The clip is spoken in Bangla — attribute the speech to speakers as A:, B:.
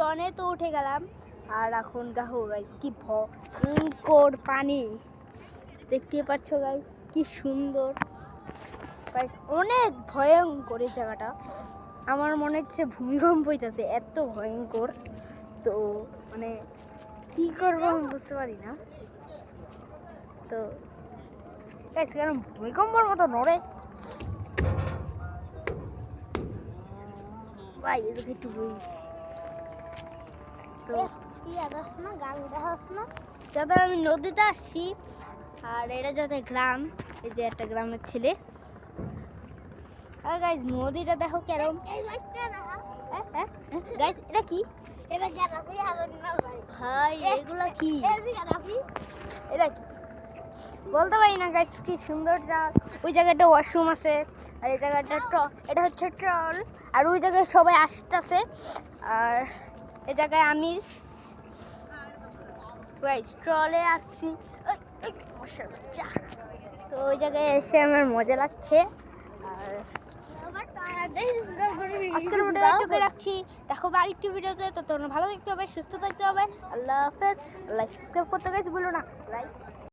A: টনে তো উঠে গেলাম। আর এখন দেখো গাইস কি ভয়ঙ্কর পানি, দেখতে পাচ্ছ গাইস কি সুন্দর গাইস, অনেক ভয়ঙ্কর এই জায়গাটা। আমার মনে হচ্ছে ভূমিকম্প হইতেছে, এত ভয়ঙ্কর। তো মানে কি করবো আমি বুঝতে পারি না। তো গাইস কেন ভূমিকম্পের মতো নড়ে ভাই, এদিকে একটু বই। তো যাতে আমি নদীতে আসছি, আর এটা যাতে গ্রাম, এই যে একটা গ্রামের ছেলে। আর গাইস নদীটা দেখো কেরম। গাইস এটা কি ভাই, এগুলা কি, এটা কি বলতে পারি না গাইস। কি সুন্দর, ওই জায়গাটা ওয়াশরুম আছে, আর এই জায়গাটা এটা হচ্ছে ট্রল, আর ওই জায়গায় সবাই আসতেছে, আর এই জায়গায় আমি গাইস ট্রলে আসছি। তো ওই জায়গায় এসে আমার মজা লাগছে। আর আজকের ভিডিও এটুকু রাখছি, দেখো আরেকটি ভিডিওতে। তো তোমরা ভালো থাকতে হবে, সুস্থ থাকতে হবে। আল্লাহ হাফেজ। লাইক সাবস্ক্রাইব করতে গাইস ভুলো না। লাইক